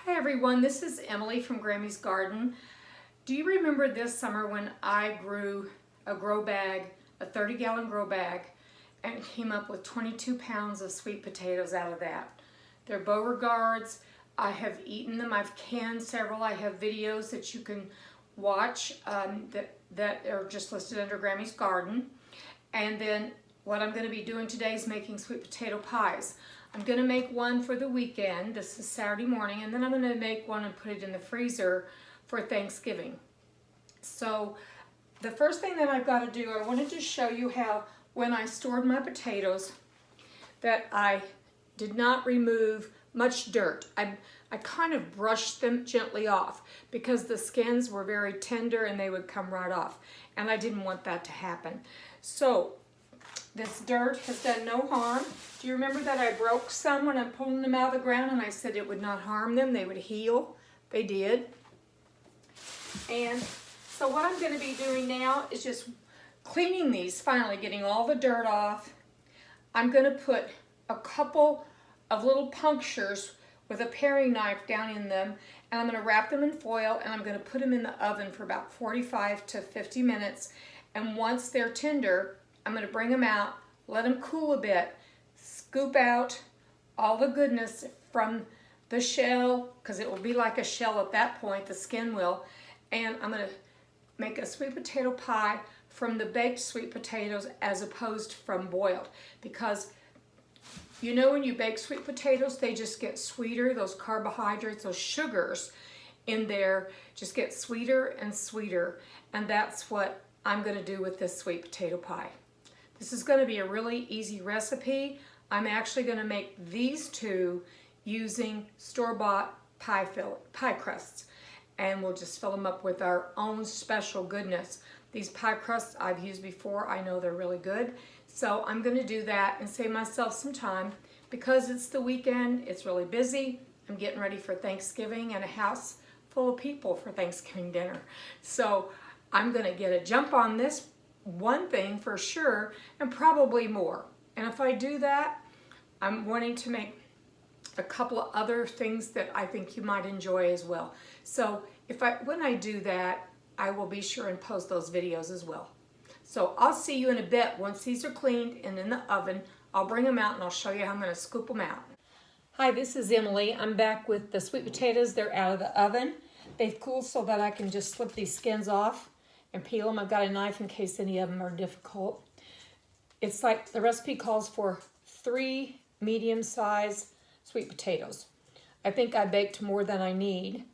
Hi everyone, this is Emily from Grammy's Garden. Do you remember this summer when I grew a grow bag, a 30-gallon grow bag, and came up with 22 pounds of sweet potatoes out of that? They're Beauregards. I have eaten them. I've canned several. I have videos that you can watch that are just listed under Grammy's Garden. And then what I'm going to be doing today is making sweet potato pies. I'm going to make one for the weekend. This is Saturday morning, and then I'm going to make one and put it in the freezer for Thanksgiving. So the first thing that I've got to do, I wanted to show you how when I stored my potatoes that I did not remove much dirt. I kind of brushed them gently off because the skins were very tender and they would come right off, and I didn't want that to happen. So this dirt has done no harm. Do you remember that I broke some when I'm pulling them out of the ground and I said it would not harm them, they would heal? They did. And so what I'm going to be doing now is just cleaning these, finally getting all the dirt off. I'm going to put a couple of little punctures with a paring knife down in them, and I'm going to wrap them in foil, and I'm going to put them in the oven for about 45 to 50 minutes. And once they're tender, I'm going to bring them out, let them cool a bit, scoop out all the goodness from the shell, because it will be like a shell at that point, the skin will, and I'm going to make a sweet potato pie from the baked sweet potatoes as opposed from boiled, because you know when you bake sweet potatoes, they just get sweeter. Those carbohydrates, those sugars in there just get sweeter and sweeter, and that's what I'm going to do with this sweet potato pie. This is going to be a really easy recipe. I'm actually going to make these two using store-bought pie crusts, and we'll just fill them up with our own special goodness. These pie crusts I've used before. I know they're really good. So I'm going to do that and save myself some time because it's the weekend. It's really busy. I'm getting ready for Thanksgiving and a house full of people for Thanksgiving dinner. So I'm going to get a jump on this one thing for sure, and probably more. And if I do that, I'm wanting to make a couple of other things that I think you might enjoy as well. So when I do that, I will be sure and post those videos as well. So I'll see you in a bit once these are cleaned and in the oven. I'll bring them out and I'll show you how I'm going to scoop them out. Hi, this is Emily. I'm back with the sweet potatoes. They're out of the oven. They've cooled so that I can just slip these skins off and peel them. I've got a knife in case any of them are difficult. It's like the recipe calls for 3 medium-sized sweet potatoes. I think I baked more than I need.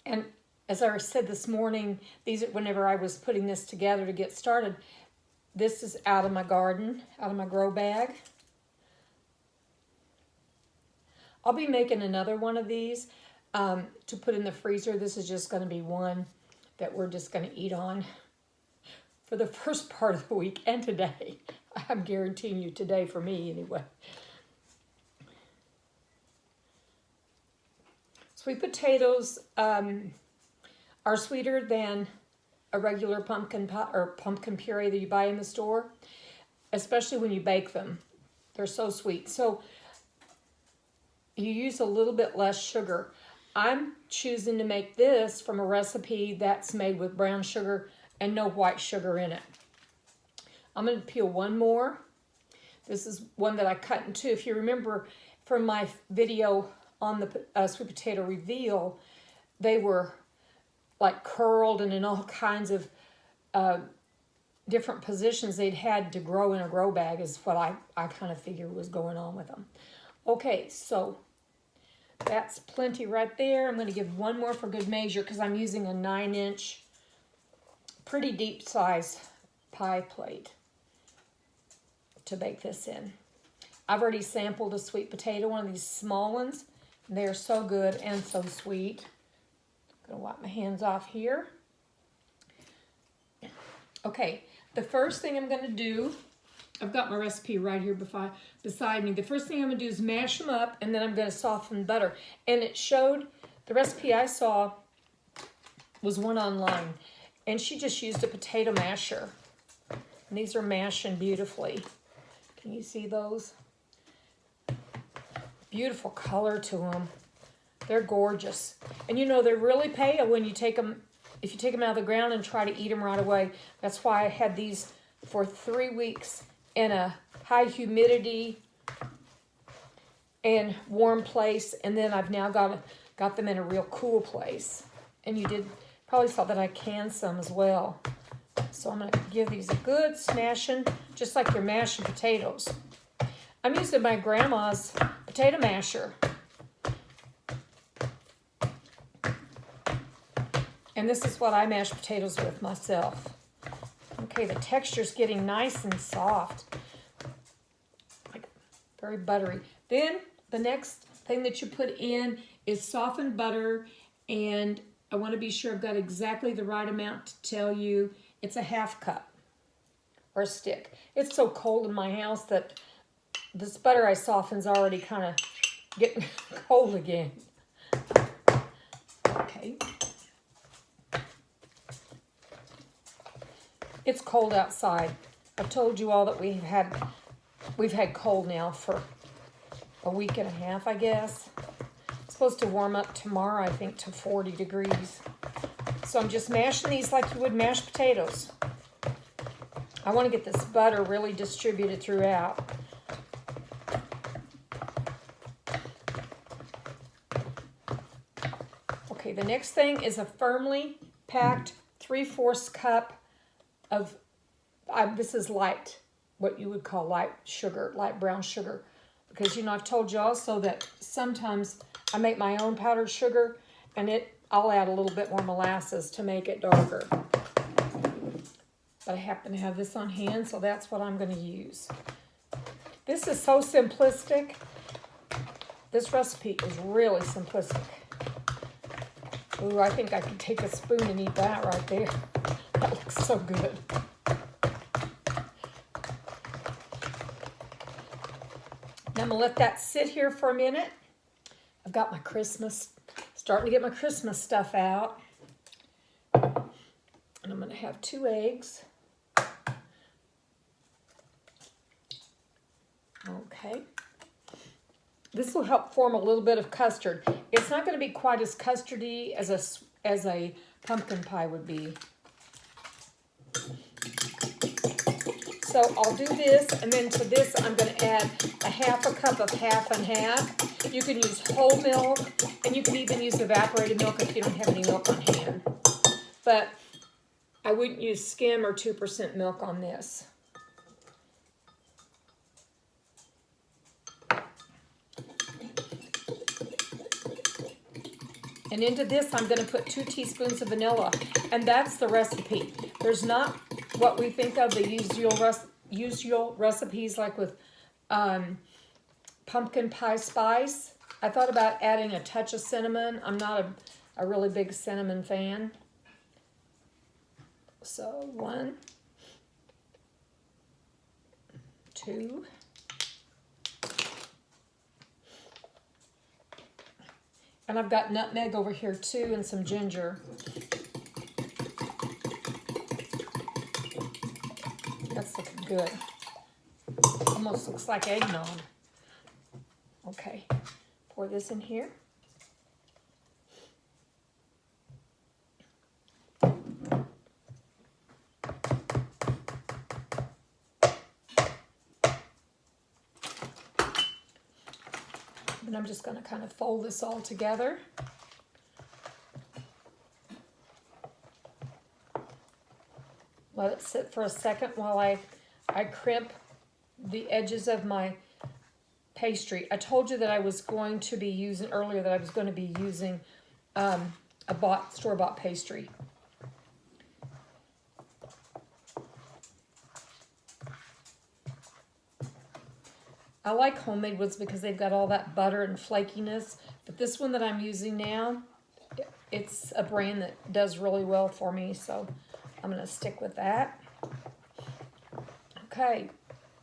And as I said this morning, whenever I was putting this together to get started, this is out of my garden, out of my grow bag. I'll be making another one of these to put in the freezer. This is just going to be one that we're just going to eat on for the first part of the week and today. I'm guaranteeing you today for me anyway. Sweet potatoes are sweeter than a regular pumpkin pie or pumpkin puree that you buy in the store, especially when you bake them. They're so sweet. So you use a little bit less sugar. I'm choosing to make this from a recipe that's made with brown sugar and no white sugar in it. I'm going to peel one more. This is one that I cut in two. If you remember from my video on the sweet potato reveal, they were like curled and in all kinds of different positions they'd had to grow in a grow bag is what I kind of figured was going on with them. Okay, so that's plenty right there. I'm going to give one more for good measure because I'm using a 9-inch, pretty deep size pie plate to bake this in. I've already sampled a sweet potato, one of these small ones. They're so good and so sweet. I'm going to wipe my hands off here. Okay, the first thing I'm going to do, I've got my recipe right here beside me. The first thing I'm going to do is mash them up, and then I'm going to soften butter. And it showed, the recipe I saw was one online, and she just used a potato masher. And these are mashing beautifully. Can you see those? beautiful color to them. They're gorgeous. And you know, they're really pale when you take them, if you take them out of the ground and try to eat them right away. That's why I had these for 3 weeks in a high humidity and warm place. And then I've now got them in a real cool place. And you probably saw that I canned some as well. So I'm going to give these a good smashing, just like you're mashing potatoes. I'm using my grandma's potato masher. And this is what I mash potatoes with myself. Okay, the texture's getting nice and soft. Like very buttery. Then the next thing that you put in is softened butter. And I want to be sure I've got exactly the right amount to tell you. It's a half cup or a stick. It's so cold in my house that this butter I soften's already kind of getting cold again. Okay. It's cold outside. I've told you all that we've had cold now for a week and a half, I guess. It's supposed to warm up tomorrow, I think, to 40 degrees. So I'm just mashing these like you would mash potatoes. I want to get this butter really distributed throughout. Okay, the next thing is a firmly packed 3/4 cup of, this is light, what you would call light sugar, light brown sugar. Because, you know, I've told you also that sometimes I make my own powdered sugar and I'll add a little bit more molasses to make it darker. But I happen to have this on hand, so that's what I'm going to use. This is so simplistic. This recipe is really simplistic. Ooh, I think I could take a spoon and eat that right there. That looks so good. Now I'm going to let that sit here for a minute. I've got my starting to get my Christmas stuff out. And I'm going to have 2 eggs. Okay. This will help form a little bit of custard. It's not going to be quite as custardy as a pumpkin pie would be. So I'll do this, and then to this I'm going to add a 1/2 cup of half and half. You can use whole milk, and you can even use evaporated milk if you don't have any milk on hand. But I wouldn't use skim or 2% milk on this. And into this, I'm going to put 2 teaspoons of vanilla. And that's the recipe. There's not what we think of the usual recipes like with pumpkin pie spice. I thought about adding a touch of cinnamon. I'm not a really big cinnamon fan. So 1, 2. And I've got nutmeg over here too, and some ginger. That's looking good. Almost looks like eggnog. Okay, pour this in here. And I'm just going to kind of fold this all together. Let it sit for a second while I crimp the edges of my pastry. I told you that I was going to be using earlier that I was going to be using a store-bought pastry. I like homemade ones because they've got all that butter and flakiness. But this one that I'm using now, it's a brand that does really well for me. So I'm going to stick with that. Okay,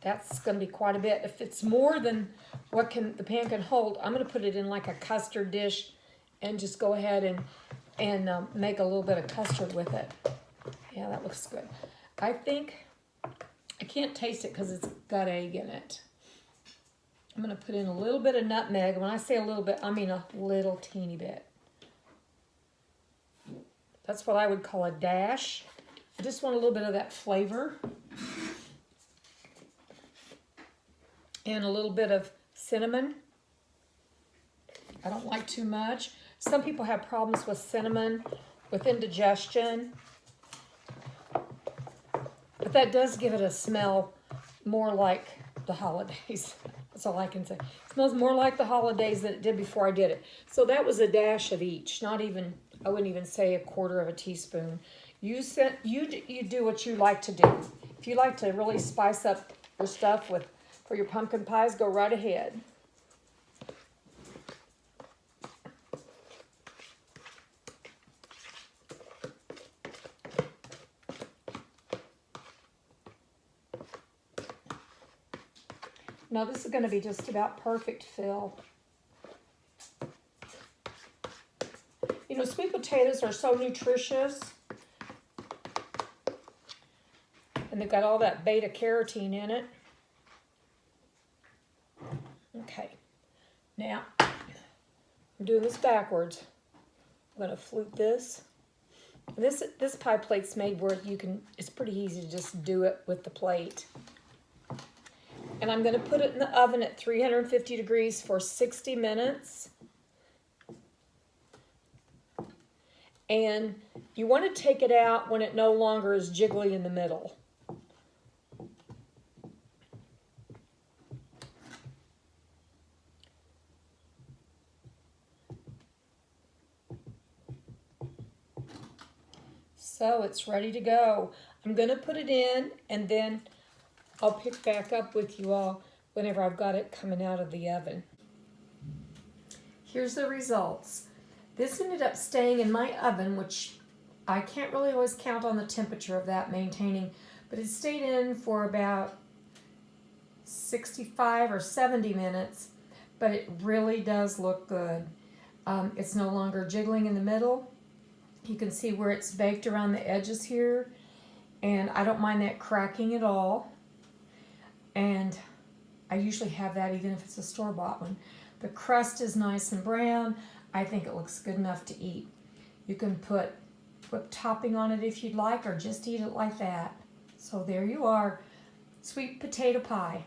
that's going to be quite a bit. If it's more than what the pan can hold, I'm going to put it in like a custard dish and just go ahead and make a little bit of custard with it. Yeah, that looks good. I think, I can't taste it because it's got egg in it. I'm going to put in a little bit of nutmeg. When I say a little bit, I mean a little teeny bit. That's what I would call a dash. I just want a little bit of that flavor. And a little bit of cinnamon. I don't like too much. Some people have problems with cinnamon, with indigestion. But that does give it a smell more like the holidays. That's all I can say. It smells more like the holidays than it did before I did it. So that was a dash of each. Not even, I wouldn't even say a quarter of a teaspoon. You do what you like to do. If you like to really spice up your stuff for your pumpkin pies, go right ahead. Now this is going to be just about perfect, Phil. You know, sweet potatoes are so nutritious. And they've got all that beta carotene in it. Okay. Now, I'm doing this backwards. I'm going to flute this. This pie plate's made where it's pretty easy to just do it with the plate. And I'm going to put it in the oven at 350 degrees for 60 minutes. And you want to take it out when it no longer is jiggly in the middle. So it's ready to go. I'm going to put it in, and then I'll pick back up with you all whenever I've got it coming out of the oven. Here's the results. This ended up staying in my oven, which I can't really always count on the temperature of that maintaining, but it stayed in for about 65 or 70 minutes, but it really does look good. It's no longer jiggling in the middle. You can see where it's baked around the edges here, and I don't mind that cracking at all. And I usually have that even if it's a store-bought one. The crust is nice and brown. I think it looks good enough to eat. You can put whipped topping on it if you'd like, or just eat it like that. So there you are, sweet potato pie.